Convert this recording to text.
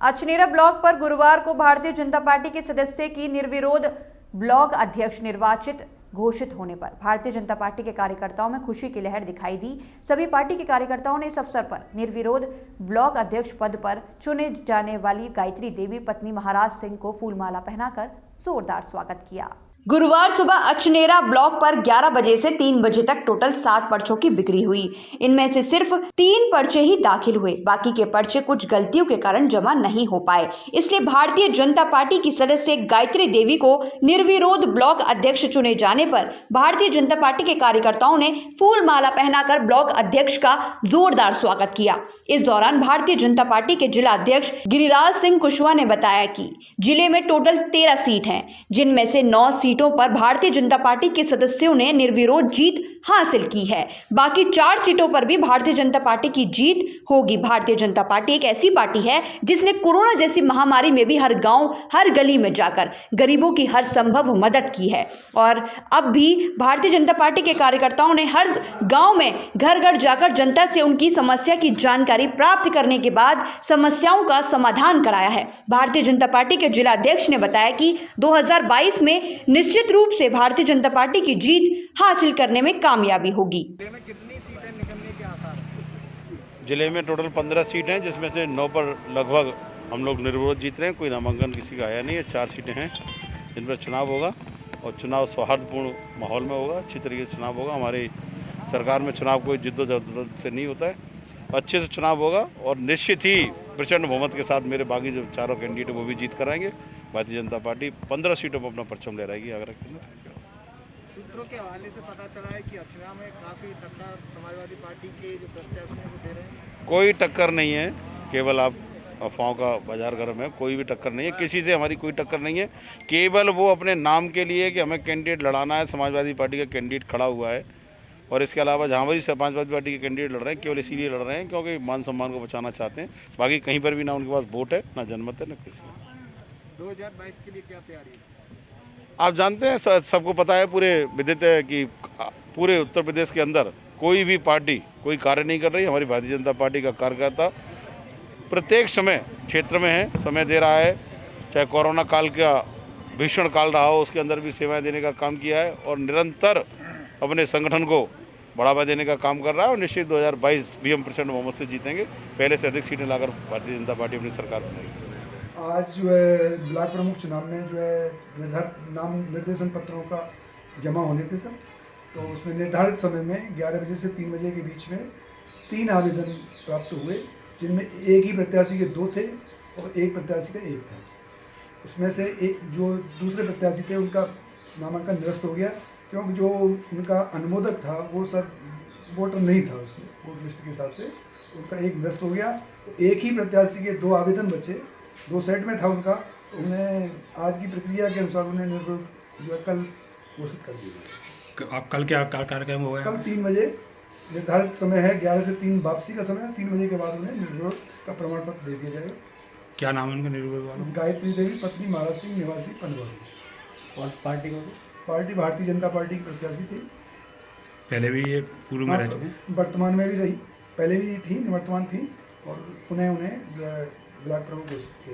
Achhnera block पर गुरुवार को भारतीय जनता पार्टी के सदस्य की निर्विरोध ब्लॉक अध्यक्ष निर्वाचित घोषित होने पर भारतीय जनता पार्टी के कार्यकर्ताओं में खुशी की लहर दिखाई दी। सभी पार्टी के कार्यकर्ताओं ने इस अवसर पर निर्विरोध ब्लॉक अध्यक्ष पद पर चुने जाने वाली गायत्री देवी पत्नी महाराज सिंह को फूलमाला पहनाकर जोरदार स्वागत किया। गुरुवार सुबह अचनेरा ब्लॉक पर 11 बजे से 3 बजे तक टोटल 7 पर्चों की बिक्री हुई। इनमें से सिर्फ 3 पर्चे ही दाखिल हुए, बाकी के पर्चे कुछ गलतियों के कारण जमा नहीं हो पाए। इसलिए भारतीय जनता पार्टी की सदस्य गायत्री देवी को निर्विरोध ब्लॉक अध्यक्ष चुने जाने पर भारतीय जनता पार्टी के कार्यकर्ताओं ने फूल माला पहनाकर ब्लॉक अध्यक्ष का जोरदार स्वागत किया। इस दौरान भारतीय जनता पार्टी के जिला अध्यक्ष गिरिराज सिंह कुशवाहा ने बताया कि जिले में टोटल 13 सीट हैं, जिनमें से 9 सीटों पर भारतीय जनता पार्टी के सदस्यों ने निर्विरोध जीत हासिल की है। बाकी 4 सीटों पर भी भारतीय जनता पार्टी की जीत होगी। भारतीय जनता पार्टी एक ऐसी पार्टी है जिसने कोरोना जैसी महामारी में भी हर गांव, हर गली में जाकर गरीबों की हर संभव मदद की है और अब भी भारतीय जनता पार्टी के कार्यकर्ताओं ने हर गांव में घर घर जाकर जनता से उनकी समस्या की जानकारी प्राप्त करने के बाद समस्याओं का समाधान कराया है। भारतीय जनता पार्टी के जिला अध्यक्ष ने बताया कि 2022 में निश्चित रूप से भारतीय जनता पार्टी की जीत हासिल करने में कामयाबी होगी। कितनी सीटें निकलने के आसार हैं? जिले में टोटल 15 सीट हैं, जिसमें से 9 पर लगभग हम लोग निर्विरोध जीत रहे हैं। कोई नामांकन किसी का आया नहीं है। 4 सीटें हैं जिन पर चुनाव होगा और चुनाव सौहार्दपूर्ण माहौल में होगा। अच्छी तरीके से चुनाव होगा। हमारी सरकार में चुनाव कोई जिद्दोजहद से नहीं होता है। अच्छे से चुनाव होगा और निश्चित ही प्रचंड बहुमत के साथ मेरे बाकी जो चारों कैंडिडेट वो भी जीत कराएंगे। भारतीय जनता पार्टी 15 सीटों पर अपना परचम लहराएगी आगरा के अंदर। सूत्रों के हवाले से पता चला है कि अचनेरा में काफ़ी टक्कर समाजवादी पार्टी के जो प्रत्याशी हैं वो दे रहे हैं। कोई टक्कर नहीं है, केवल आप अफवाहों का बाजार गर्म है। कोई भी टक्कर नहीं है, किसी से हमारी कोई टक्कर नहीं है। केवल वो अपने नाम के लिए कि हमें कैंडिडेट लड़ाना है, समाजवादी पार्टी का कैंडिडेट खड़ा हुआ है और इसके अलावा जहाँ पर समाजवादी पार्टी के कैंडिडेट लड़ रहे हैं केवल इसीलिए लड़ रहे हैं क्योंकि मान सम्मान को बचाना चाहते हैं। बाकी कहीं पर भी ना उनके पास वोट है, ना जनमत है, ना किसी। 2022 के लिए क्या तैयारी है? आप जानते हैं, सबको पता है, पूरे विदित है कि पूरे उत्तर प्रदेश के अंदर कोई भी पार्टी कोई कार्य नहीं कर रही। हमारी भारतीय जनता पार्टी का कार्यकर्ता प्रत्येक समय क्षेत्र में है, समय दे रहा है। चाहे कोरोना काल का भीषण काल रहा हो, उसके अंदर भी सेवाएं देने का काम किया है और निरंतर अपने संगठन को बढ़ावा देने का काम कर रहा है और निश्चित 2022 भी हम प्रचंड बहुमत से जीतेंगे। पहले से अधिक सीटें लाकर भारतीय जनता पार्टी अपनी सरकार बनाएगी। आज जो है ब्लॉक प्रमुख चुनाव में जो है निर्धारित नाम निर्देशन पत्रों का जमा होने थे सर, तो उसमें निर्धारित समय में 11 बजे से 3 बजे के बीच में 3 आवेदन प्राप्त हुए, जिनमें एक ही प्रत्याशी के 2 थे और एक प्रत्याशी का 1 था। उसमें से एक जो दूसरे प्रत्याशी थे उनका नामांकन निरस्त हो गया क्योंकि जो उनका अनुमोदक था वो सर वोटर नहीं था, उसमें वोट लिस्ट के हिसाब से उनका 1 निरस्त हो गया। तो एक ही प्रत्याशी के 2 आवेदन बचे, 2 सेट में था उनका। तो उन्हें आज की प्रक्रिया के अनुसार उन्हें निर्विरोध जो है कल घोषित कर दिया। अब कल क्या कार्यक्रम होगा? कल 3 बजे निर्धारित समय है, 11 से 3 वापसी का समय है। 3 बजे के बाद उन्हें निर्विरोध का प्रमाण पत्र दे दिया जाएगा। क्या नाम है उनका निर्विरोध वाला? गायत्री देवी पत्नी महाराज सिंह, निवासी पनवल। और पार्टी को? पार्टी भारतीय जनता पार्टी की प्रत्याशी थी। पहले भी ये पूर्व में रह चुके हैं? वर्तमान में भी रही, पहले भी थी, निवर्तमान थी और उन्हें जो है ब्लॉक प्रमुख घोषित किया।